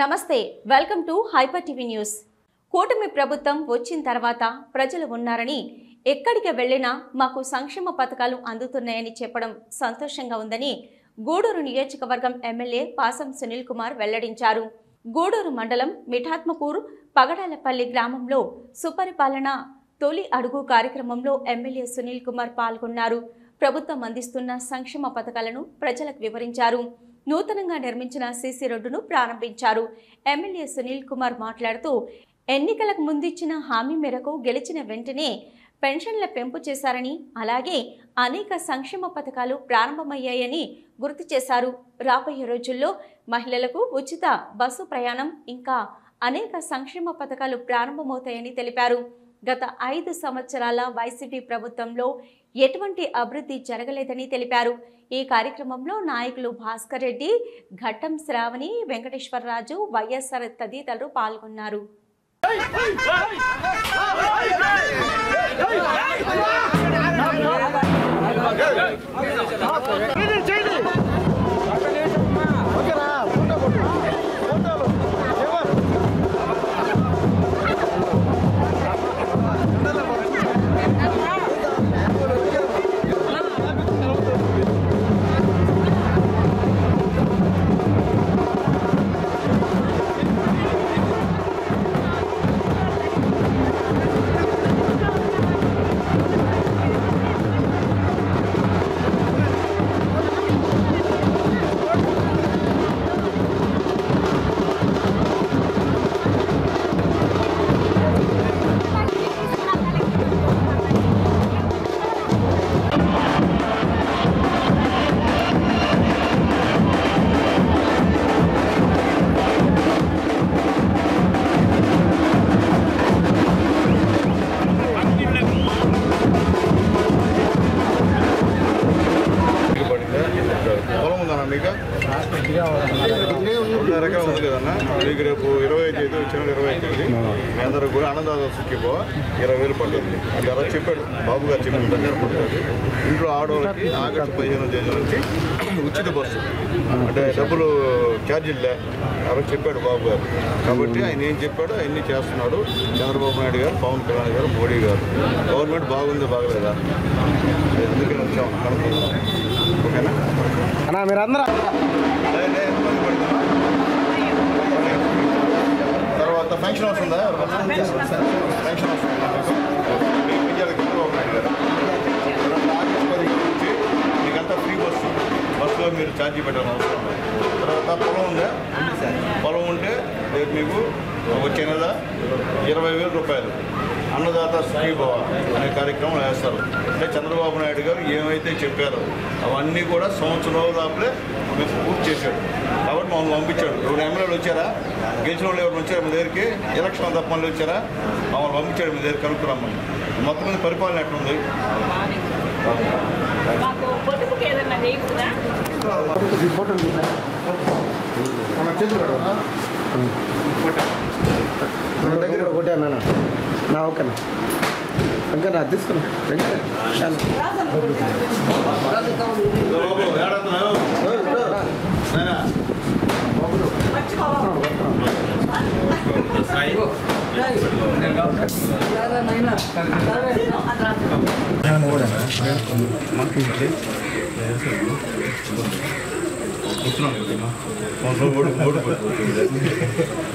నమస్తే welcome to hyper TV news. కూటమి ప్రభుత్వం వచ్చిన తర్వాత ప్రజలు ఉన్నారని ఎక్కడికి వెళ్ళినా మాకు సంక్షేమ పథకాలు అందుతున్నాయని చెప్పడం సంతోషంగా ఉందని గూడూరు నియోజకవర్గం ఎమ్మెల్యే పాసం సునీల్ కుమార్ వెల్లడించారు. గూడూరు మండలం మిఠాత్మకూరు పగడాలపల్లి గ్రామంలో సుపరిపాలన తొలి అడుగు కార్యక్రమంలో ఎమ్మెల్యే సునీల్ కుమార్ పాల్గొన్నారు. ప్రభుత్వం అందిస్తున్న సంక్షేమ పథకాలను ప్రజలకు వివరించారు. నూతనంగా నిర్మించిన సీసీ రోడ్డును ప్రారంభించారు. ఎమ్మెల్యే సునీల్ కుమార్ మాట్లాడుతూ ఎన్నికలకు ముందిచ్చిన హామీ మేరకు గెలిచిన వెంటనే పెన్షన్ల పెంపు చేశారని, అలాగే అనేక సంక్షేమ పథకాలు ప్రారంభమయ్యాయని గుర్తు చేశారు. రాబోయే రోజుల్లో మహిళలకు ఉచిత బస్సు ప్రయాణం ఇంకా అనేక సంక్షేమ పథకాలు ప్రారంభమవుతాయని తెలిపారు. గత 5 సంవత్సరాల వైసీపీ ప్రభుత్వంలో ఎటువంటి అభివృద్ధి జరగలేదని తెలిపారు. ఈ కార్యక్రమంలో నాయకులు భాస్కర్ రెడ్డి, ఘట్టం శ్రావణి, వెంకటేశ్వరరాజు, వైఎస్ఆర్ తదితరులు పాల్గొన్నారు. రకాలు ఉంది కదన్నా, మీకు రేపు 25 వచ్చిన 25 మీ అందరూ కూడా ఆనందాలు సుఖిపో 20,000 పడుతుంది. అది అలా చెప్పాడు బాబు గారు, చెప్పిన దగ్గర పడుతుంది. ఇంట్లో ఆడవాళ్ళకి ఆగస్టు 15వ తేదీ నుంచి ఉచిత బస్సు, అంటే డబ్బులు ఛార్జీలే అలా చెప్పాడు బాబు గారు. కాబట్టి ఆయన ఏం చెప్పాడో అవన్నీ చేస్తున్నాడు చంద్రబాబు నాయుడు గారు, పవన్ కళ్యాణ్ గారు, మోడీ గారు. గవర్నమెంట్ బాగుంది బాగలేదా, అందుకని వచ్చాము కనుక్కుందాం. ఓకేనా అన్నా, మీరు అందరూ తర్వాత ఫంక్షన్ వస్తుందా? ఫంక్షన్ వస్తుంది నుంచి మీకంతా ఫ్రీ బస్సులో మీరు ఛార్జీ పెట్టాలని అవసరం లేదు. తర్వాత పొలం ఉందా? పొలం ఉంటే రేపు మీకు వచ్చే నెల 20,000 రూపాయలు అన్నదాత సుఖీభవ అనే కార్యక్రమం వేస్తారు. అంటే చంద్రబాబు నాయుడు గారు ఏమైతే చెప్పారో అవన్నీ కూడా సంవత్సరం లోపలే మేము పూర్తి చేశాడు. కాబట్టి మమ్మల్ని పంపించాడు. 2 ఎమ్మెల్యేలు వచ్చారా? గెలిచిన వాళ్ళు ఎవరు వచ్చారు మీ దగ్గరికి? ఎలక్షన్ తప్ప మళ్ళీ వచ్చారా? మమ్మల్ని పంపించాడు మీ దగ్గర కనుక్కురమ్మని. మొత్తం మీద పరిపాలన ఎట్లుంది? దగ్గర ఒకటే అన్నా నా ఓకేనా ఇంకా నా తీసుకున్నా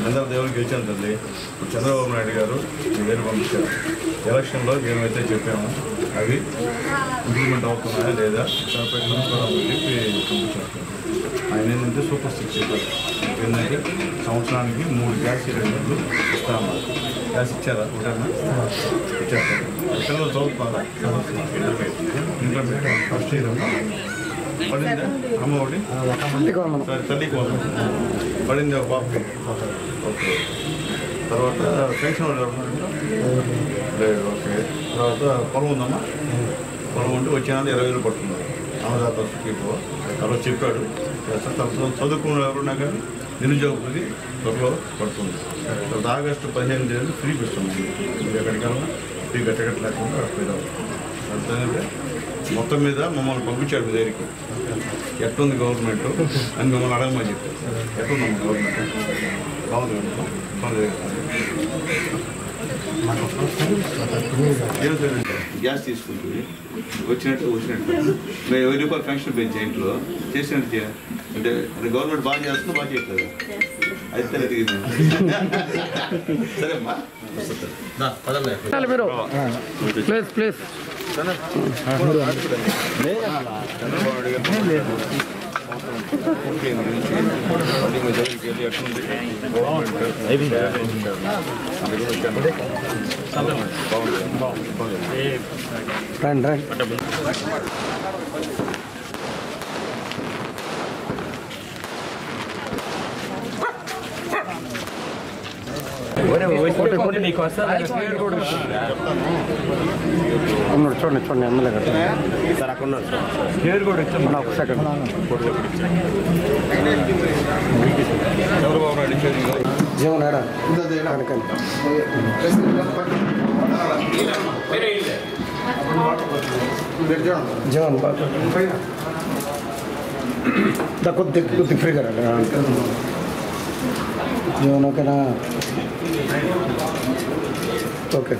అందరూ దేవుడికి గెలిచాను తల్లి. చంద్రబాబు నాయుడు గారు మీ దగ్గర పంపించారు. ఎలక్షన్లో ఏమైతే చెప్పామో అవి ఇంప్లిమెంట్ అవుతున్నాయా లేదా దానిపై కనుక్కోవడానికి చెప్పి పంపించారు. ఆయన ఏంటంటే సూపర్ 6 చెప్పారు. ఏంటంటే సంవత్సరానికి 3 గ్యాస్ సిలిండర్లు ఇస్తాము. గ్యాస్ ఇచ్చారా? ఒకటన్నా ఇచ్చారు. పిల్లలు చదువుతారా? ఇంటర్మీడియట్ ఫస్ట్ ఇయర్ పడిందా? అమ్మ ఒకటి తల్లికి పడింది ఒక పాపకి. ఓకే. తర్వాత పెన్షన్ వాళ్ళు లేదు. ఓకే. తర్వాత పొలం ఉందమ్మా? పొలం ఉంటే వచ్చే నెల 20,000 పడుతున్నారు. అన్నదాత సుఖీభవ అలా చెప్పాడు. చదువుకున్న ఎవరున్నా కానీ నిరుద్యోగులకి త్వరలో పడుతుంది. తర్వాత ఆగస్టు 15వ తేదీ ఫ్రీ ఇస్తుంది. మీరు ఎక్కడికైనా ఫ్రీ గట్టగట్ట లేకుండా అక్కడ అర్థమైతే మొత్తం మీద మమ్మల్ని పంపించాడు మీ దగ్గరికి. ఎట్లుంది గవర్నమెంట్ అని మిమ్మల్ని అడగమని చెప్పారు. ఎట్లుందమ్మా గవర్నమెంట్? బాగుంది కదా? బాగుంది. గ్యాస్ తీసుకుంటుంది వచ్చినట్టు మేము 1000 రూపాయలు పెన్షన్ పెంచే ఇంట్లో చేసినట్టు అంటే గవర్నమెంట్ బాగా చేస్తుందో బాగా చేయట్లేదు. అయితే దిగింది. సరే అమ్మా మీరు ప్లీజ్ చంద్రబాబు రండి చూడండి ఎమ్మెల్యే గారు సార్ అక్కడ ఉన్నారు సార్. ఒక సెకండ్. చంద్రబాబు నాయుడు జీవన్ ఏడా జీవన్ కొద్ది ఫ్రీగా జీవన్ ఓకేనా? ఓకే.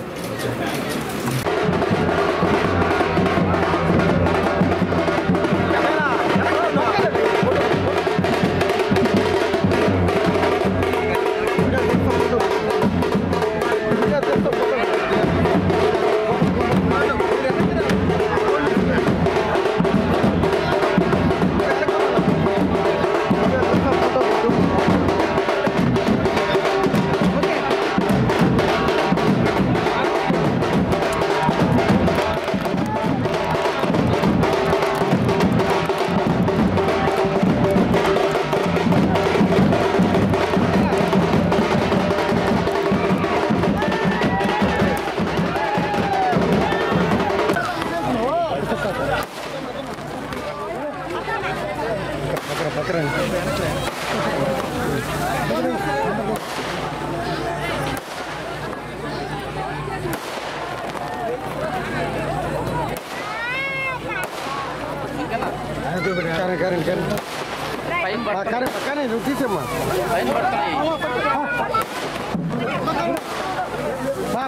కానీ నువ్వు తీసేమ్మా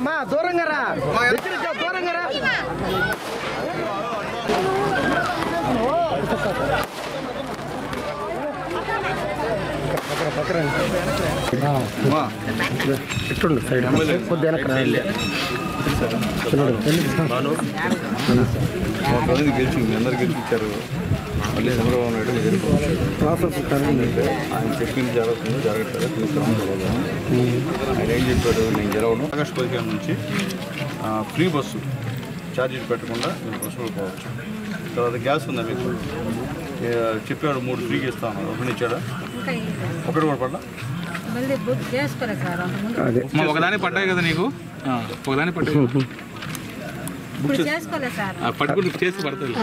మా దూరంగా రా, దూరంగా రా. ఇట్టుండు సైడ్ కొద్ది గెలిచింది, అందరు గెలిపించారు. మళ్ళీ చంద్రబాబు నాయుడు ప్రాసెస్ ఆయన చెప్పింది జరుగుతుందో జరగట్లేదో తీసుకురావడం. ఆయన ఏం చెప్పాడు, నేను గెలవడం ఆగస్టు 15 నుంచి ఫ్రీ బస్సు ఛార్జీలు పెట్టకుండా మీరు బస్సులో పోవచ్చు. తర్వాత గ్యాస్ ఉందా మీకు చెప్పాడు 3 ఫ్రీగా ఇస్తాను, ఒకటి ఇచ్చాడా? ఒకటి కూడా పడ్డా? ఒకదాని పడ్డాయి కదా నీకు, ఒకదాని పడ్డాయి పట్టుకుని చేస్తే పడుతుంది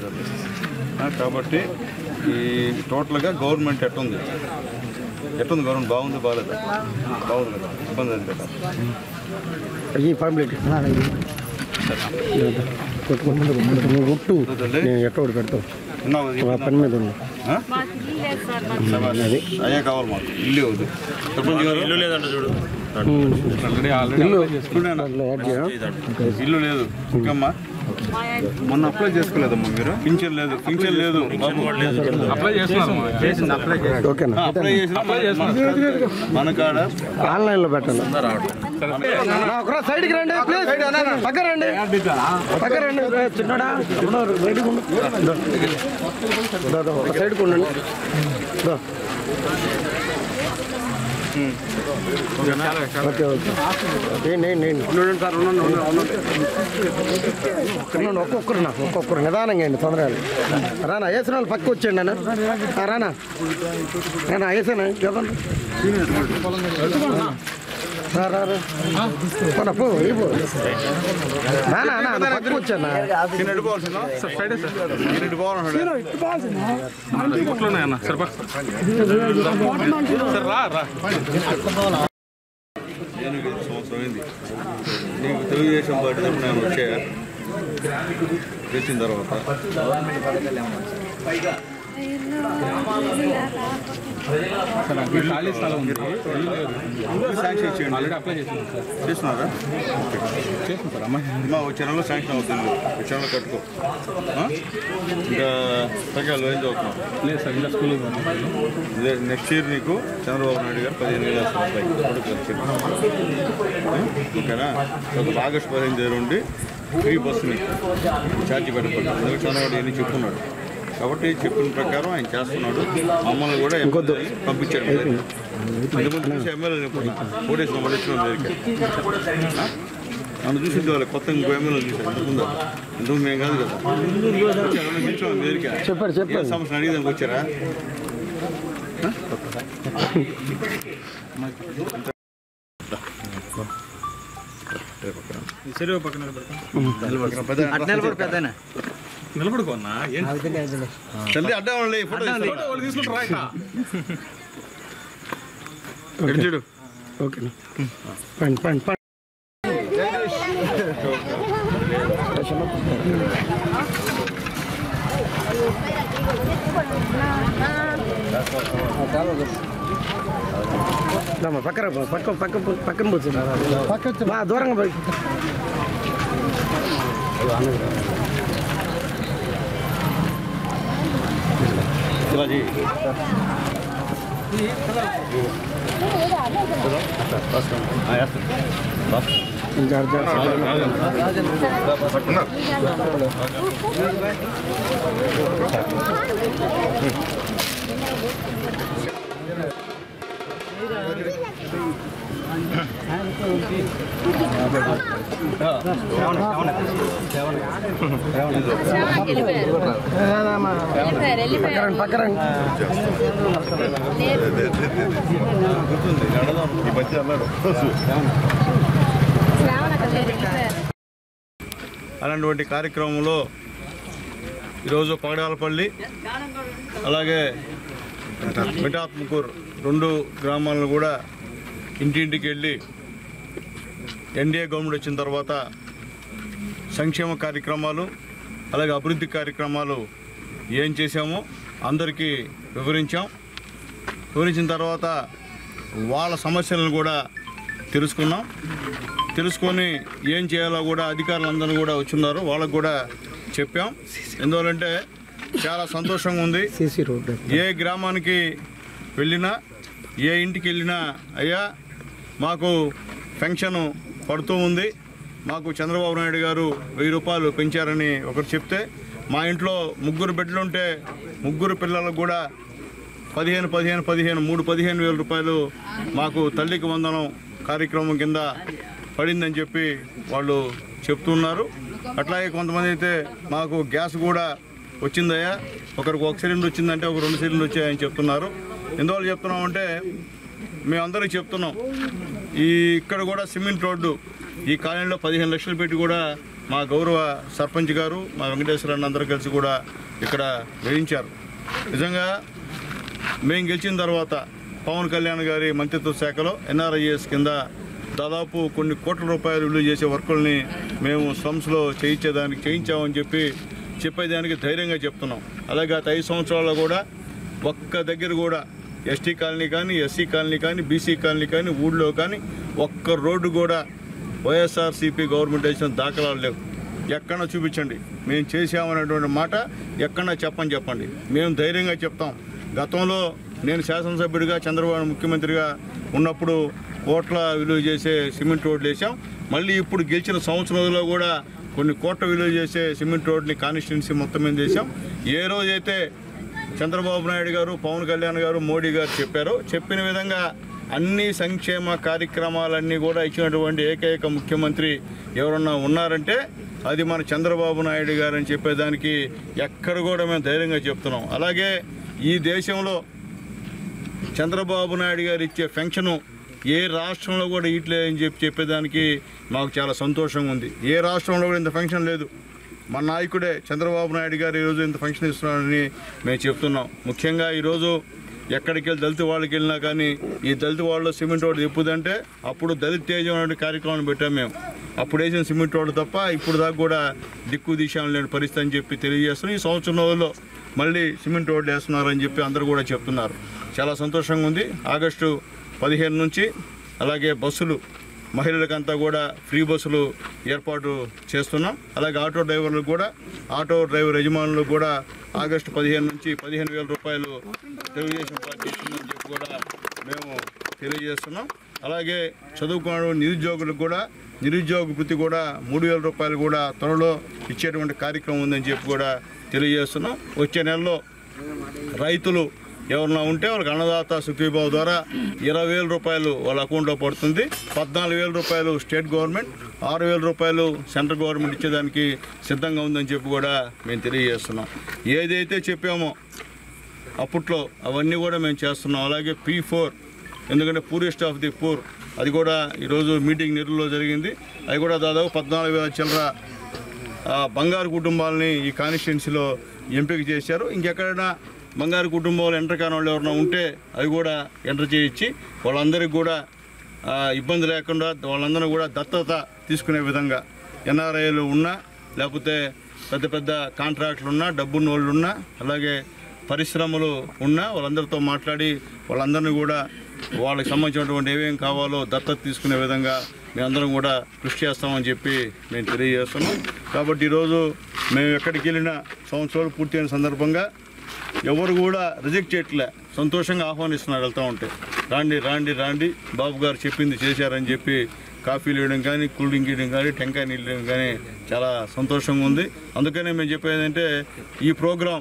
సార్. కాబట్టి ఈ టోటల్గా గవర్నమెంట్ ఎట్టుంది గవర్నమెంట్ బాగుంది బాగాలేదు? బాగుంది కదా, ఇబ్బంది అయింది కదా. ఈ పంప్లెట్ ఒట్టు ఎట్టోడు పెడతావు పని మీద ఉంది. అయ్యే కావాలి మాకు ఇల్లు అవుతుంది. ఇల్లు లేదంట చూడు, ఇల్లు లేదు. ఇంకమ్మా మొన్న అప్లై చేసుకోలేదమ్మా మీరు? పింఛన్ లేదు, పింఛన్ లేదు. అప్లై మన కాడ ఆన్లైన్లో పెట్టాలి. సైడ్కి రండి ప్లీజ్, పక్క రండి, పక్క రండి. చిన్నడా ఒక సైడ్కి ఉండండి. Okay okay. నేను ఒక్కొక్కరు నిదానంగా అండి, తొందరగా రానా. వేసిన వాళ్ళు పక్క వచ్చేయండి అన్న. రానా రానా వేసానా చెప్పండి. పో పక్క వచ్చానా. సంవత్సరం అయింది నీకు తెలుగుదేశం పార్టీ తరఫున వచ్చాయా? గెలిచిన తర్వాత ఖాళీ స్థలం ఉంది, శాంక్షన్ ఇచ్చేయండి. ఆల్రెడీ అప్లై చేస్తున్నాం సార్. చేస్తున్నారా? చేస్తాం సార్. అమ్మాయి మా వచ్చే నెలలో శాంక్షన్ అవుతుంది, వచ్చే నెలలో కట్టుకో. ఇంకా తగ్గాలి ఏం చదువుతున్నాం? లేదు సార్, ఇలా స్కూల్ నెక్స్ట్ ఇయర్ నీకు చంద్రబాబు నాయుడు గారు 15,000 ఓకేనా? ఒక ఆగస్టు 15 నుండి ఫ్రీ బస్సు నీకు ఛార్జీ పెట్టకుండా, ఎందుకంటే చంద్రబాబు ఎన్ని చెప్పుకున్నాడు కాబట్టి చెప్పిన ప్రకారం ఆయన చేస్తున్నాడు. మమ్మల్ని కూడా పంపించాడు. ఇంతకుముందు చూసి ఎమ్మెల్యేని ఓటేసిన మళ్ళీ వచ్చిన దగ్గరికి నన్ను చూసింది వాళ్ళు కొత్త ఇంకో ఎమ్మెల్యే చూసారు. ఇంతకుముందు మేము కాదు కదా నిల్చోం దగ్గరికి. చెప్పారు సమస్యను అడిగేదానికి వచ్చారా? చెరువు పక్కన నిలబడుకోన్నా తల్లి అడ్డం వాళ్ళు ఫోటో తీసుకుంటారా? చూడు. ఓకేనా? పండి పండి పండి. పక్కన పక్క పక్క పక్కన పోతుంది మా దూరంగా పోయి పక్కన గుర్తుంది ఈ మధ్య అన్నాడు. అలాంటి కార్యక్రమంలో ఈరోజు పగడాలపల్లి అలాగే మిఠాత్మకూర్ 2 గ్రామాలను కూడా ఇంటింటికి వెళ్ళి ఎన్డీఏ గవర్నమెంట్ వచ్చిన తర్వాత సంక్షేమ కార్యక్రమాలు అలాగే అభివృద్ధి కార్యక్రమాలు ఏం చేశామో అందరికీ వివరించిన తర్వాత వాళ్ళ సమస్యలను కూడా తెలుసుకొని ఏం చేయాలో కూడా అధికారులందరూ కూడా వచ్చున్నారు, వాళ్ళకు కూడా చెప్పాం. ఎందువల్లంటే చాలా సంతోషంగా ఉంది. ఏ గ్రామానికి వెళ్ళినా ఏ ఇంటికి వెళ్ళినా అయ్యా మాకు పెన్షన్ పడుతూ ఉంది, మాకు చంద్రబాబు నాయుడు గారు 1000 రూపాయలు పెంచారని ఒకరు చెప్తే, మా ఇంట్లో 3 బిడ్డలుంటే 3 పిల్లలకు కూడా 15,000 రూపాయలు మాకు తల్లికి వందనం కార్యక్రమం కింద పడిందని చెప్పి వాళ్ళు చెప్తున్నారు. అట్లాగే కొంతమంది అయితే మాకు గ్యాస్ కూడా వచ్చిందయ్యా, ఒకరికి 1 సిలిండర్ వచ్చిందంటే ఒక 2 సిలిండర్ వచ్చాయని చెప్తున్నారు. ఎందువల్ల చెప్తున్నామంటే మేమందరికీ చెప్తున్నాం, ఇక్కడ కూడా సిమెంట్ రోడ్డు ఈ కాలనీలో 15 లక్షలు పెట్టి కూడా మా గౌరవ సర్పంచ్ గారు మా వెంకటేశ్వర అందరూ కలిసి కూడా ఇక్కడ వేయించారు. నిజంగా మేము గెలిచిన తర్వాత పవన్ కళ్యాణ్ గారి మంత్రిత్వ శాఖలో NRIS కింద దాదాపు కొన్ని కోట్ల రూపాయలు విలువ చేసే వర్కుల్ని మేము స్లమ్స్లో చేయించామని చెప్పేదానికి ధైర్యంగా చెప్తున్నాం. అలాగే గత 5 సంవత్సరాల్లో కూడా ఒక్క దగ్గర కూడా ఎస్టీ కాలనీ కానీ ఎస్సీ కాలనీ కానీ బీసీ కాలనీ కానీ ఊళ్ళో కానీ ఒక్క రోడ్డు కూడా వైఎస్ఆర్సీపీ గవర్నమెంట్ వేసిన దాఖలాలు లేవు. ఎక్కడన్నా చూపించండి, మేము చేసామనేటువంటి మాట ఎక్కడన్నా చెప్పండి. మేము ధైర్యంగా చెప్తాం. గతంలో నేను శాసనసభ్యుడిగా చంద్రబాబు ముఖ్యమంత్రిగా ఉన్నప్పుడు కోట్ల విలువ చేసే సిమెంట్ రోడ్లు వేసాం. మళ్ళీ ఇప్పుడు గెలిచిన సంవత్సరంలో కూడా కొన్ని కోట్ల విలువ చేసే సిమెంట్ రోడ్ని కాన్స్టిట్యున్సీ మొత్తం మీద చేసాం. ఏ రోజైతే చంద్రబాబు నాయుడు గారు పవన్ కళ్యాణ్ గారు మోడీ గారు చెప్పిన విధంగా అన్ని సంక్షేమ కార్యక్రమాలన్నీ కూడా ఇచ్చినటువంటి ఏకైక ముఖ్యమంత్రి ఎవరన్నా ఉన్నారంటే అది మన చంద్రబాబు నాయుడు గారు అని చెప్పేదానికి ఎక్కడ కూడా మేము ధైర్యంగా చెప్తున్నాం. అలాగే ఈ దేశంలో చంద్రబాబు నాయుడు గారు ఇచ్చే పెన్షను ఏ రాష్ట్రంలో కూడా ఇట్లేదని చెప్పేదానికి మాకు చాలా సంతోషంగా ఉంది. ఏ రాష్ట్రంలో కూడా ఇంత పెన్షన్ లేదు. మన నాయకుడే చంద్రబాబు నాయుడు గారు ఈరోజు ఇంత పెన్షన్ ఇస్తున్నారని మేము చెప్తున్నాం. ముఖ్యంగా ఈరోజు ఎక్కడికి వెళ్ళి దళిత వాళ్ళకి వెళ్ళినా కానీ ఈ దళిత వాళ్ళలో సిమెంట్ రోడ్డు తిప్పుదంటే అప్పుడు దళిత తేజం అనే కార్యక్రమాన్ని పెట్టాం మేము. అప్పుడు వేసిన సిమెంట్ రోడ్డు తప్ప ఇప్పుడు దాకా కూడా దిక్కు దిశ లేని పరిస్థితి అని చెప్పి తెలియజేస్తున్నాం. ఈ సంవత్సరం రోజుల్లో మళ్ళీ సిమెంట్ రోడ్లు వేస్తున్నారని చెప్పి అందరూ కూడా చెప్తున్నారు. చాలా సంతోషంగా ఉంది. ఆగస్టు 15 నుంచి అలాగే బస్సులు మహిళలకంతా కూడా ఫ్రీ బస్సులు ఏర్పాటు చేస్తున్నాం. అలాగే ఆటో డ్రైవర్లకు కూడా, ఆటో డ్రైవర్ యజమానులకు కూడా ఆగస్టు 15 నుంచి 15,000 రూపాయలు తెలుగుదేశం పార్టీ ఇస్తుందని చెప్పి కూడా మేము తెలియజేస్తున్నాం. అలాగే చదువుకున్న నిరుద్యోగులకు కూడా నిరుద్యోగ వృత్తి కూడా 3,000 రూపాయలు కూడా త్వరలో ఇచ్చేటువంటి కార్యక్రమం ఉందని చెప్పి కూడా తెలియజేస్తున్నాం. వచ్చే నెలలో రైతులు ఎవరన్నా ఉంటే వాళ్ళకి అన్నదాత సుఖీభావ ద్వారా 20,000 రూపాయలు వాళ్ళ అకౌంట్లో పడుతుంది. 14,000 రూపాయలు స్టేట్ గవర్నమెంట్, 6,000 రూపాయలు సెంట్రల్ గవర్నమెంట్ ఇచ్చేదానికి సిద్ధంగా ఉందని చెప్పి కూడా మేము తెలియజేస్తున్నాం. ఏదైతే చెప్పామో అప్పట్లో అవన్నీ కూడా మేము చేస్తున్నాం. అలాగే P4, ఎందుకంటే పూరెస్ట్ ఆఫ్ ది పూర్, అది కూడా ఈరోజు మీటింగ్ నెల్లూరులో జరిగింది. అది కూడా దాదాపు 14,000 చిల్లర బంగారు కుటుంబాలని ఈ కాన్స్టిట్యున్సీలో ఎంపిక చేశారు. ఇంకెక్కడైనా బంగారు కుటుంబాలు ఎంటర్ కాని వాళ్ళు ఎవరైనా ఉంటే అవి కూడా ఎంటర్ చేయించి వాళ్ళందరికీ కూడా ఇబ్బంది లేకుండా వాళ్ళందరూ కూడా దత్తత తీసుకునే విధంగా NRIలు ఉన్నా, లేకపోతే పెద్ద పెద్ద కాంట్రాక్టులు ఉన్నా, డబ్బున్న వాళ్ళు ఉన్నా, అలాగే పరిశ్రమలు ఉన్నా వాళ్ళందరితో మాట్లాడి వాళ్ళందరినీ కూడా వాళ్ళకి సంబంధించినటువంటి ఏమేమి కావాలో దత్తత తీసుకునే విధంగా మేమందరం కూడా కృషి చేస్తామని చెప్పి మేము తెలియజేస్తున్నాం. కాబట్టి ఈరోజు మేము ఎక్కడికి వెళ్ళినా సంవత్సరాలు పూర్తయిన సందర్భంగా ఎవరు కూడా రిజెక్ట్ చేయట్లే, సంతోషంగా ఆహ్వానిస్తున్నారు. వెళ్తూ ఉంటే రాండి రాండి రాండి, బాబు గారు చెప్పింది చేశారని చెప్పి కాఫీలు ఇవ్వడం కానీ, కూల్ డ్రింక్ ఇవ్వడం కానీ, టెంకాయ నీళ్ళు ఇవ్వడం కానీ చాలా సంతోషంగా ఉంది. అందుకనే మేము చెప్పేది అంటే ఈ ప్రోగ్రాం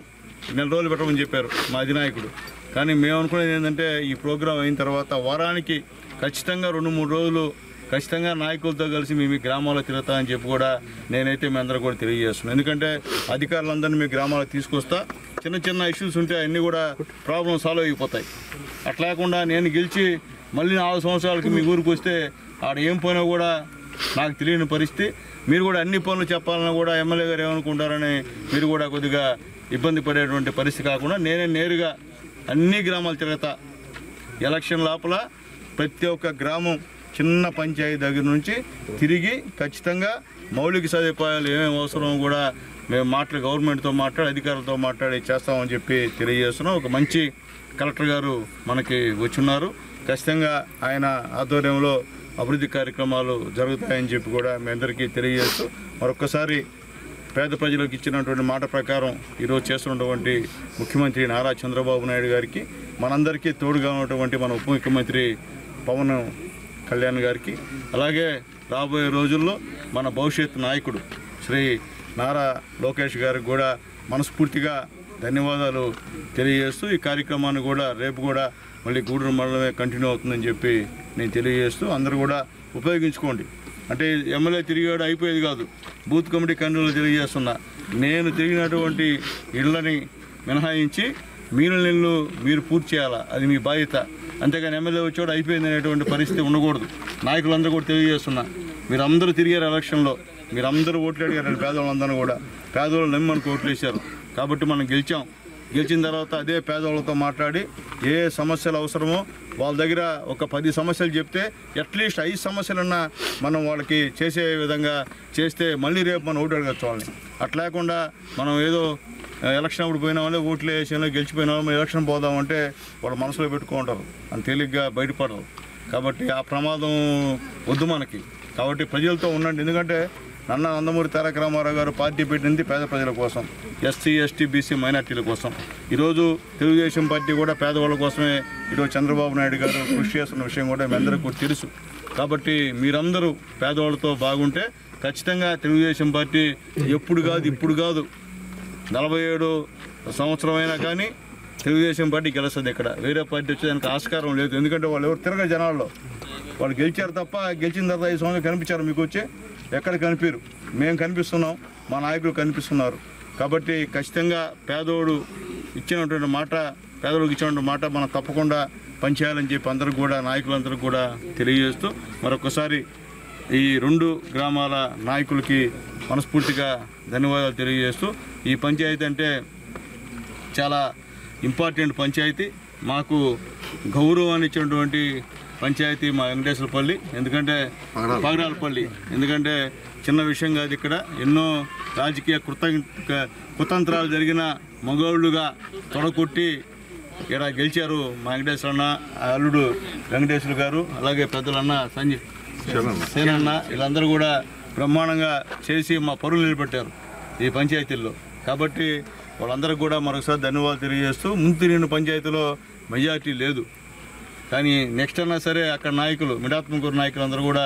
4 రోజులు పెట్టమని చెప్పారు మా అధినాయకుడు. కానీ మేము అనుకునేది ఏంటంటే ఈ ప్రోగ్రాం అయిన తర్వాత వారానికి ఖచ్చితంగా 2-3 రోజులు ఖచ్చితంగా నాయకులతో కలిసి మీ గ్రామాల్లో తిరుగుతామని చెప్పి కూడా నేనైతే మీ అందరూ కూడా తెలియజేస్తున్నాను. ఎందుకంటే అధికారులందరినీ మీ గ్రామాలకు తీసుకొస్తా, చిన్న చిన్న ఇష్యూస్ ఉంటే అన్నీ కూడా ప్రాబ్లం సాల్వ్ అయిపోతాయి. అట్లా లేకుండా నేను గెలిచి మళ్ళీ 4 సంవత్సరాలకి మీ ఊరికి వస్తే ఆడ ఏం పోయినా కూడా నాకు తెలియని పరిస్థితి. మీరు కూడా అన్ని పనులు చెప్పాలన్నా కూడా ఎమ్మెల్యే గారు ఏమనుకుంటారని మీరు కూడా కొద్దిగా ఇబ్బంది పడేటువంటి పరిస్థితి కాకుండా నేనే నేరుగా అన్ని గ్రామాలు తిరుగుతా. ఎలక్షన్ లోపల ప్రతి ఒక్క గ్రామం చిన్న పంచాయతీ దగ్గర నుంచి తిరిగి ఖచ్చితంగా మౌలిక సదుపాయాలు ఏమేమి అవసరమో కూడా మేము గవర్నమెంట్తో మాట్లాడి అధికారులతో మాట్లాడి చేస్తామని చెప్పి తెలియజేస్తున్నాం. ఒక మంచి కలెక్టర్ గారు మనకి వచ్చున్నారు. ఖచ్చితంగా ఆయన ఆధ్వర్యంలో అభివృద్ధి కార్యక్రమాలు జరుగుతాయని చెప్పి కూడా మీ అందరికీ తెలియజేస్తూ మరొకసారి పేద ప్రజలకు ఇచ్చినటువంటి మాట ప్రకారం ఈరోజు చేస్తున్నటువంటి ముఖ్యమంత్రి నారా చంద్రబాబు నాయుడు గారికి, మనందరికీ తోడుగా ఉన్నటువంటి మన ఉప ముఖ్యమంత్రి పవన్ కళ్యాణ్ గారికి, అలాగే రాబోయే రోజుల్లో మన భవిష్యత్ నాయకుడు శ్రీ నారా లోకేష్ గారికి కూడా మనస్ఫూర్తిగా ధన్యవాదాలు తెలియజేస్తూ ఈ కార్యక్రమాన్ని కూడా రేపు కూడా మళ్ళీ గూడూరు మండలమే కంటిన్యూ అవుతుందని చెప్పి నేను తెలియజేస్తూ అందరూ కూడా ఉపయోగించుకోండి. అంటే ఎమ్మెల్యే తిరిగాడు అయిపోయేది కాదు, బూత్ కమిటీ కంట్రోల్ తెలియజేస్తున్నా. నేను తిరిగినటువంటి ఇళ్ళని మినహాయించి మిగిలిన ఇళ్ళు మీరు పూర్తి చేయాలా, అది మీ బాధ్యత. అంతేగాని ఎమ్మెల్యే వచ్చాడు అయిపోయింది అనేటువంటి పరిస్థితి ఉండకూడదు. నాయకులందరూ కూడా తెలియజేస్తున్నా, మీరు అందరూ తిరిగారు ఎలక్షన్లో, మీరు అందరూ ఓట్లు అడిగారు. పేదవాళ్ళందరూ కూడా పేదవాళ్ళు నమ్మి మనకు ఓట్లు వేశారు కాబట్టి మనం గెలిచాం. గెలిచిన తర్వాత అదే పేదవాళ్ళతో మాట్లాడి ఏ సమస్యలు అవసరమో వాళ్ళ దగ్గర ఒక 10 సమస్యలు చెప్తే అట్లీస్ట్ 5 సమస్యలన్నా మనం వాళ్ళకి చేసే విధంగా చేస్తే మళ్ళీ రేపు మనం ఓటు అడగచ్చు వాళ్ళని. అట్లా లేకుండా మనం ఏదో ఎలక్షన్ అప్పుడు పోయిన వాళ్ళే ఓట్లు వేసేలో గెలిచిపోయిన వాళ్ళు ఎలక్షన్ పోదామంటే వాళ్ళు మనసులో పెట్టుకుంటారు, అని తేలిగ్గా బయటపడరు. కాబట్టి ఆ ప్రమాదం వద్దు మనకి. కాబట్టి ప్రజలతో ఉండండి. ఎందుకంటే నందమూరి తారక రామారావు గారు పార్టీ పెట్టింది పేద ప్రజల కోసం, ఎస్సీ ఎస్టీ బీసీ మైనార్టీల కోసం. ఈరోజు తెలుగుదేశం పార్టీ కూడా పేదవాళ్ళ కోసమే ఈరోజు చంద్రబాబు నాయుడు గారు కృషి చేస్తున్న విషయం కూడా మీ అందరికీ కూడా తెలుసు. కాబట్టి మీరందరూ పేదవాళ్ళతో బాగుంటే ఖచ్చితంగా తెలుగుదేశం పార్టీ ఎప్పుడు కాదు ఇప్పుడు కాదు 47 సంవత్సరం అయినా కానీ తెలుగుదేశం పార్టీ గెలుస్తుంది. ఇక్కడ వేరే పార్టీ వచ్చేదానికి ఆస్కారం లేదు. ఎందుకంటే వాళ్ళు ఎవరు తిరగ జనాల్లో వాళ్ళు గెలిచారు తప్ప గెలిచిన తర్వాత 5 సంవత్సరాలు కనిపించారు మీకు వచ్చి ఎక్కడ కనిపించరు. మేము కనిపిస్తున్నాం, మా నాయకులు కనిపిస్తున్నారు. కాబట్టి ఖచ్చితంగా పేదోడు ఇచ్చినటువంటి మాట, పేదోడికి ఇచ్చినటువంటి మాట మనం తప్పకుండా పనిచేయాలని చెప్పి అందరికి కూడా నాయకులందరికీ కూడా తెలియజేస్తూ మరొకసారి ఈ 2 గ్రామాల నాయకులకి మనస్ఫూర్తిగా ధన్యవాదాలు తెలియజేస్తూ, ఈ పంచాయతీ అంటే చాలా ఇంపార్టెంట్ పంచాయతీ. మాకు గౌరవాన్ని ఇచ్చినటువంటి పంచాయతీ మా వెంకటేశ్వరపల్లి, ఎందుకంటే పగడాలపల్లి, ఎందుకంటే చిన్న విషయం కాదు. ఇక్కడ ఎన్నో రాజకీయ కుతంత్రాలు జరిగిన మగోళ్ళుగా తొడగొట్టి ఇక్కడ గెలిచారు మా వెంకటేశ్వర అన్న, అల్లుడు వెంకటేశ్వర గారు, అలాగే పెద్దలన్న సంజయ్ సేనన్న, వీళ్ళందరూ కూడా బ్రహ్మాండంగా చేసి మా పరువులు నిలబెట్టారు ఈ పంచాయతీల్లో. కాబట్టి వాళ్ళందరికీ కూడా మరొకసారి ధన్యవాదాలు తెలియజేస్తూ, ముందు తిరిగిన పంచాయతీలో మెజారిటీ లేదు, కానీ నెక్స్ట్ అన్నా సరే అక్కడ నాయకులు, మిడాత్మకూరు నాయకులు అందరూ కూడా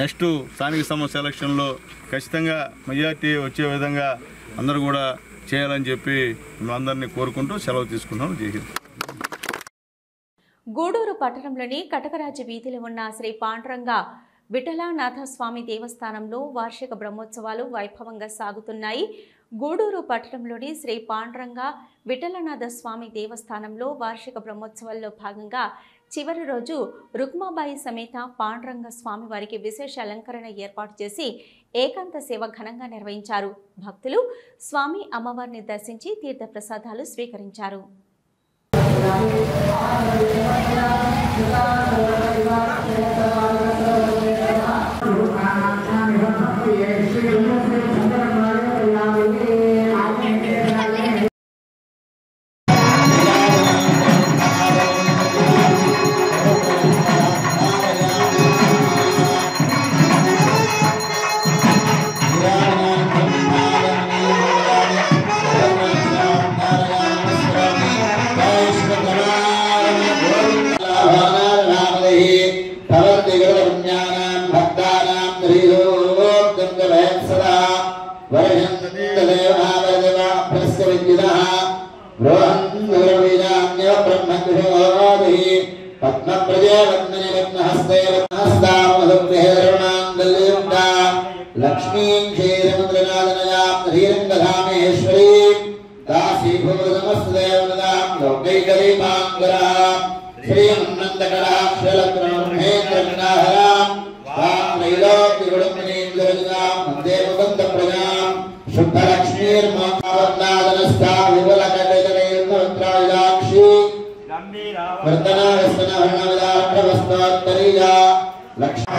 నెక్స్ట్ స్థానిక సంస్థ ఎలక్షన్లో ఖచ్చితంగా మెజారిటీ వచ్చే విధంగా అందరూ కూడా చేయాలని చెప్పి మేమందరినీ కోరుకుంటూ సెలవు తీసుకున్నాం. జై హింద్. గూడూరు పట్టణంలోని కటకరాజు వీధిలో ఉన్న శ్రీ పాండురంగ విఠలానాథ స్వామి దేవస్థానంలో వార్షిక బ్రహ్మోత్సవాలు వైభవంగా సాగుతున్నాయి. గూడూరు పట్టణంలోని శ్రీ పాండురంగ విఠలనాథ స్వామి దేవస్థానంలో వార్షిక బ్రహ్మోత్సవాల్లో భాగంగా చివరి రోజు రుక్మాబాయి సమేత పాండురంగ స్వామి వారికి విశేష అలంకరణ ఏర్పాటు చేసి ఏకాంత సేవ ఘనంగా నిర్వహించారు. భక్తులు స్వామి అమ్మవారిని దర్శించి తీర్థ ప్రసాదాలు స్వీకరించారు. लक्ष्मी श्रीरंगधामेश्वरी दासीभूतमस्तदेवनदां लोकैकदीपाङ्गरा श्रीमन्नन्दकटाक्षलक्ष्मेन्द्रगणाहरां वां त्रैलोक्यगुणमणीं दुर्गां वन्दे मुकुन्दप्रजां शुद्धलक्ष्मीर्मोक्षावन्नादनस्था विपुलकटितरेन्द्रवक्त्रायुधाक्षी वर्तनावस्तनवर्णविदाक्षवस्तोत्तरीया लक्ष्मी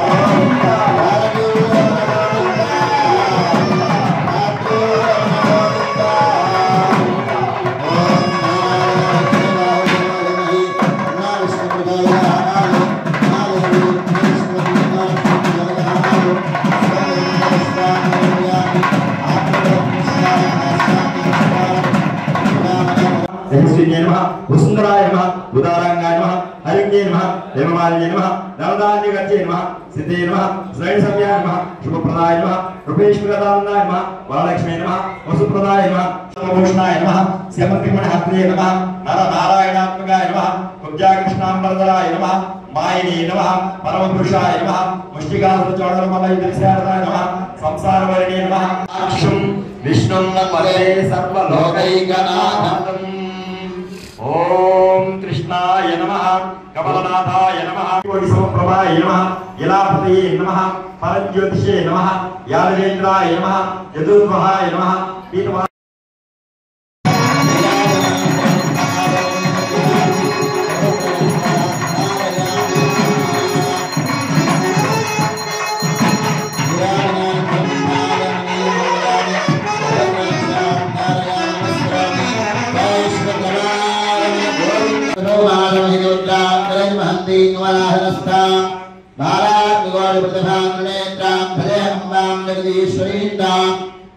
वसुंधराय नमः उदारांगाय नमः हरिण्ये नमः हेममालिन्ये नमः नवदान्यगत्ये नमः सिद्धे नमः श्रेणसम्याय नमः शुभप्रदाय नमः रूपेश्वरदानंदाय नमः वरलक्ष्मी नमः वसुप्रदाय नमः सर्वभूषणाय नमः श्यामकृष्णहत्रे नमः नरनारायणात्मकाय नमः कुब्जाकृष्णाम्बरधराय नमः मायिनी नमः परमपुरुषाय नमः मुष्टिकासुरचोडरमलयुधस्याय नमः संसारवर्णे नमः अक्षुं विष्णुं नमते सर्वलोकैकनाथम् ओम कृष्णाय नमः कमलनाथाय नमः कोटिसमप्रभाय नमः इलापतये नमः परज्योतिषे नमः यादवेन्द्राय नमः यदुर्वहाय नमः पीठवा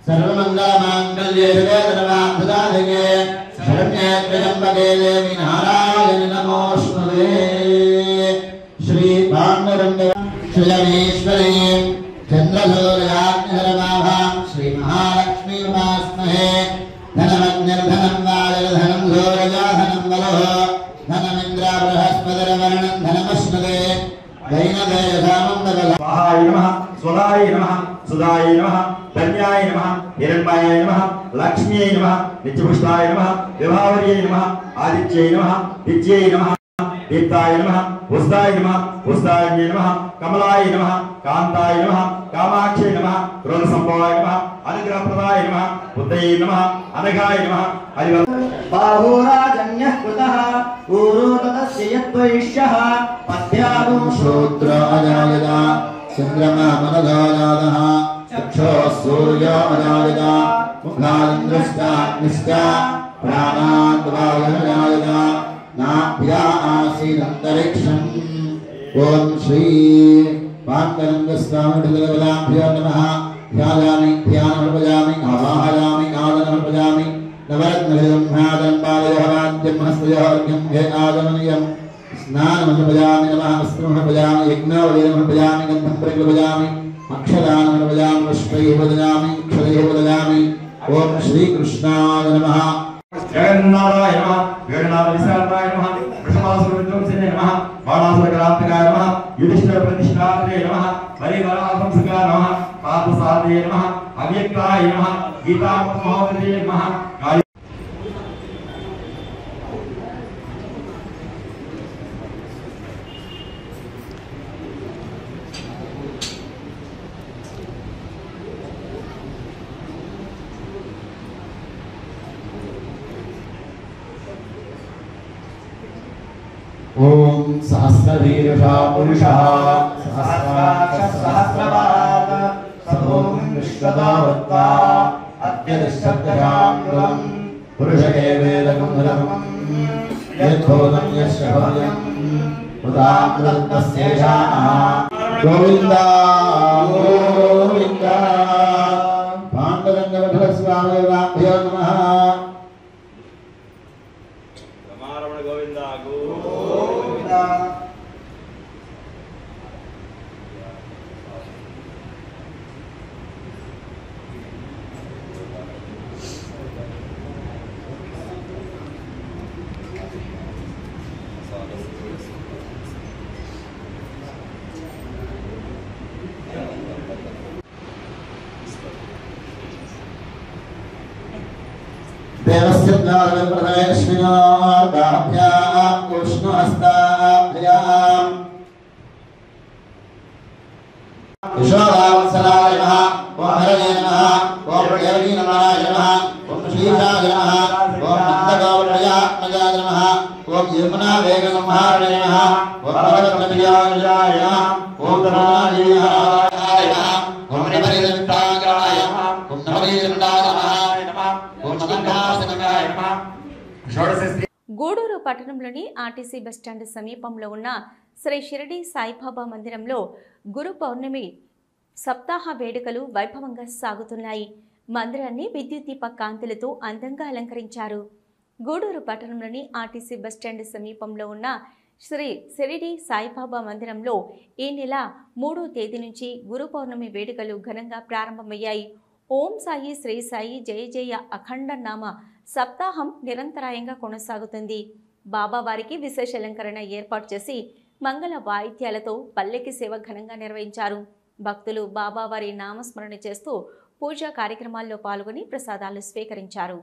सर्वमंगलमांगल्ये सर्वार्थसाधके शरण्ये त्र्यंबके देवी नारायणि नमोस्तुते श्री पांडुरंग श्रीरमेश्वरी चंद्रसूर्याग्निधर्माभां श्री महालक्ष्मी उपास्महे धनमग्निर्धनं वायुर्धनं सूर्यधनं वरुः धनमिन्द्र बृहस्पतिर्वर्णं धनमश्नुते स्वाहाय नमः स्वदाय नमः सुदाय नमः धन्याय नमः हिरण्मयाय नमः लक्ष्म्यै नमः नित्यपुष्टाय नमः विभावर्यै नमः आदित्यै नमः विद्यै नमः दीप्ताय नमः पुष्टाय नमः पुष्टाय नमः कमलाय नमः कांताय नमः कामाक्षे नमः क्रोधसंभवाय नमः अनुग्रहप्रदाय नमः बुद्धये नमः अनघाय नमः हरिवं बाहुराजन्यः कृतः ऊरो ततस्य यद्वैष्यः पद्यादो शूद्राजायदा चन्द्रमा मनदायादः चक्षुः सूर्योऽजायदा मुखादिन्द्रश्चाग्निश्च प्राणाद्वायुर्जायदा नाभ्या आसीदन्तरिक्षम् ॐ श्री पाण्डुरङ्गस्वामिभ्यो नमः ध्यायामि ध्यानमर्पयामि आवाहयामि आदनमर्पयामि नवरत्नहृदं ध्यानं पादयोः हस्तयोः अर्घ्यं हे आगमनीयम् स्नानमर्पयामि नमः वस्त्रमर्पयामि यज्ञावलीमर्पयामि गन्धं प्रकल्पयामि अक्षदानमर्पयामि पुष्पैः वदयामि अक्षदैः वदयामि ॐ श्रीकृष्णाय नमः जगन्नाथाय नमः वेणुनाथविशालाय नमः वृषभासुरविध्वंसिने नमः बाणासुरक्रान्तिकाय नमः युधिष्ठिरप्रतिष्ठात्रे नमः परिवारासंसकाय नमः पार्थसारथे नमः अव्यक्ताय नमः गीतामहोदये नमः ॐ सहस्रवीरुषा पुरुषः सहस्रपाद सभों विश्वदावत्ता अत्यधिष्ठब्दशाङ्गुलम् पुरुषके वेदकुन्दलम् यद्धोदं यश्रवयम् उदाकृतस्येषाः गोविन्द गोविन्द पाण्डुरङ्गविठलस्वामिदेवाभ्यो नमः देवस्य द्वारप्रथमेश्विनाभ्याम् कृष्णहस्ताभ्याम् यशोदावत्सलाय नमः ॐ हरये नमः ॐ प्रियवीनमाय नमः ॐ श्रीशाय नमः ॐ नन्दगौरयात्मजाय नमः ॐ यमुनावेगसंहारणे नमः ॐ भगवत्प्रियाय नमः ॐ धनाय नमः ॐ नवनीलवित्राङ्गाय नमः ॐ नवनीलवित्राय नमः గూడూరు పట్టణంలోని ఆర్టీసీ బస్టాండ్ సమీపంలో ఉన్న శ్రీ షిరిడి సాయిబాబా మందిరంలో గురు పౌర్ణమి సప్తాహ వేడుకలు వైభవంగా సాగుతున్నాయి. మందిరాన్ని విద్యుత్ దీప కాంతులతో అందంగా అలంకరించారు. గూడూరు పట్టణంలోని ఆర్టీసీ బస్టాండ్ సమీపంలో ఉన్న శ్రీ షిరిడి సాయిబాబా మందిరంలో ఈ నెల 3వ తేదీ నుంచి గురు పౌర్ణమి వేడుకలు ఘనంగా ప్రారంభమయ్యాయి. ఓం సాయి శ్రీ సాయి జయ జయ అఖండ నామ సప్తాహం నిరంతరాయంగా కొనసాగుతుంది. బాబావారికి విశేష అలంకరణ ఏర్పాటు చేసి మంగళ వాయిద్యాలతో పల్లెకి సేవ ఘనంగా నిర్వహించారు. భక్తులు బాబావారి నామస్మరణ చేస్తూ పూజా కార్యక్రమాల్లో పాల్గొని ప్రసాదాలు స్వీకరించారు.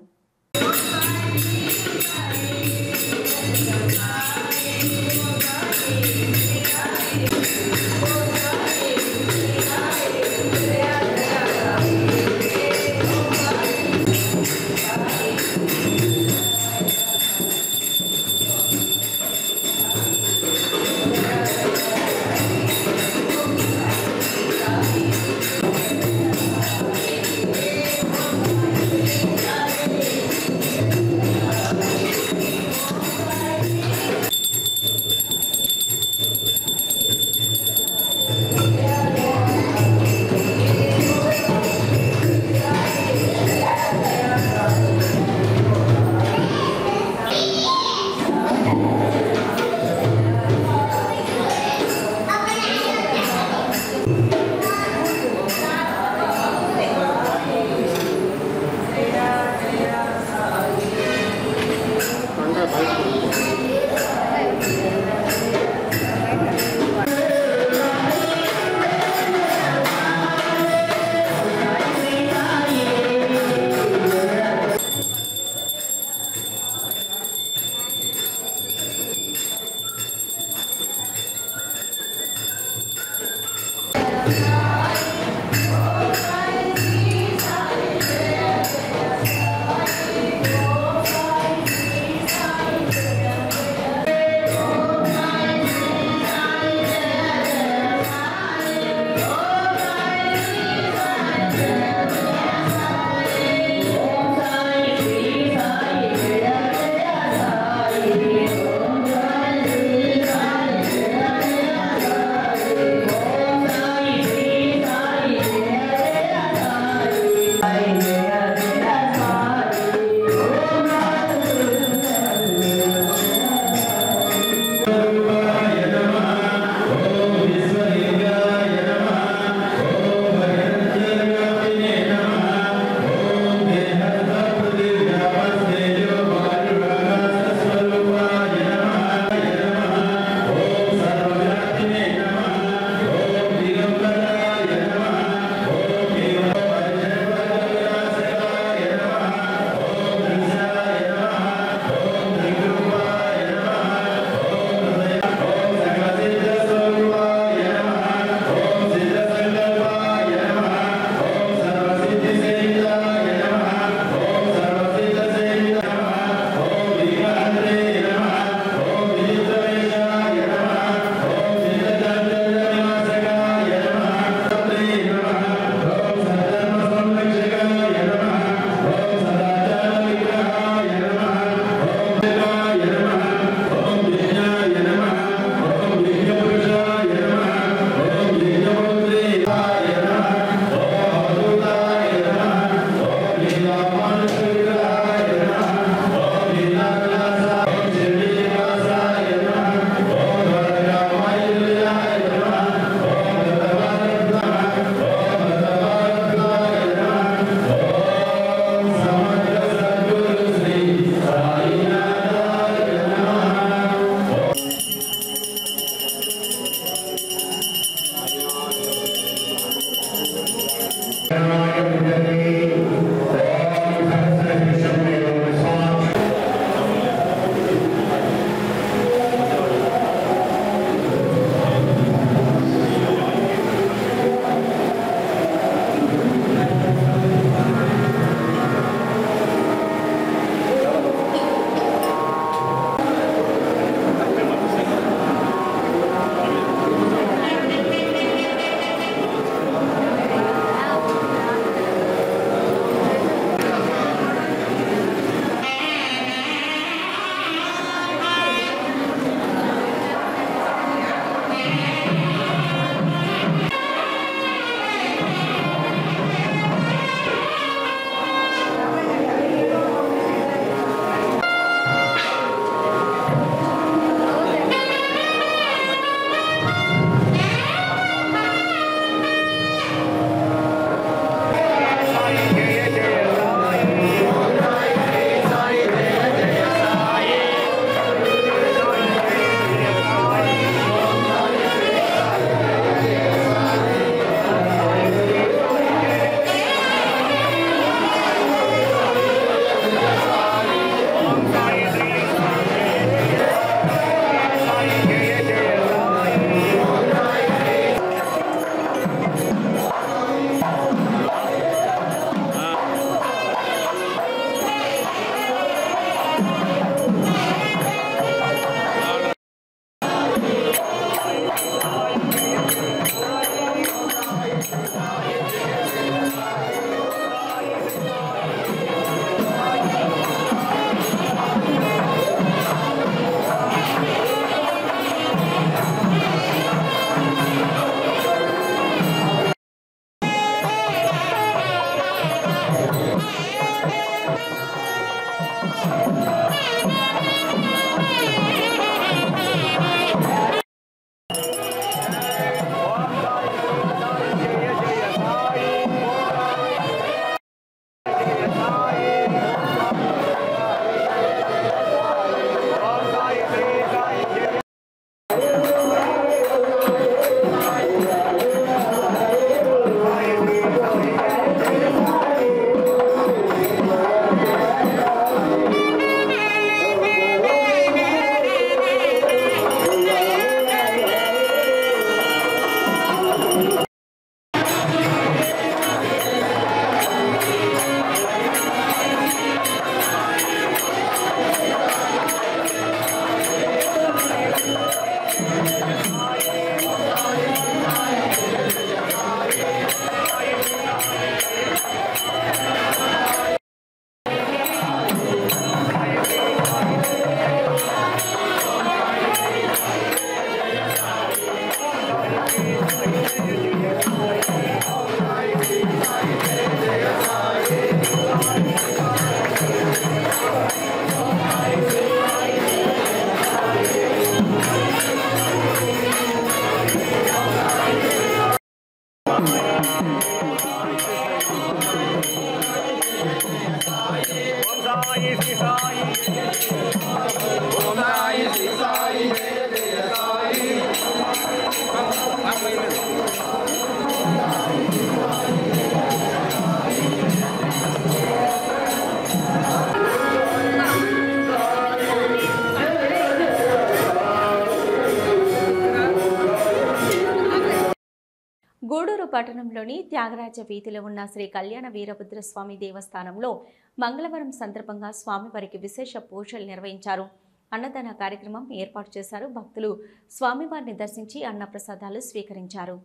సాయి శ్రీ సాయి ఓం సాయి శ్రీ సాయి జయ జయ సాయి గూడూరు పట్టణంలోని త్యాగరాజ వీధిలో ఉన్న శ్రీ కళ్యాణ వీరభద్రస్వామి దేవస్థానంలో మంగళవారం సందర్భంగా స్వామివారికి విశేష పూజలు నిర్వహించారు. అన్నదాన కార్యక్రమం ఏర్పాటు చేశారు. భక్తులు స్వామివారిని దర్శించి అన్నప్రసాదాలు స్వీకరించారు.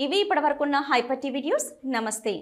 ఇవి ఇప్పటివరకున్న హైపర్ టీవీ న్యూస్. నమస్తే.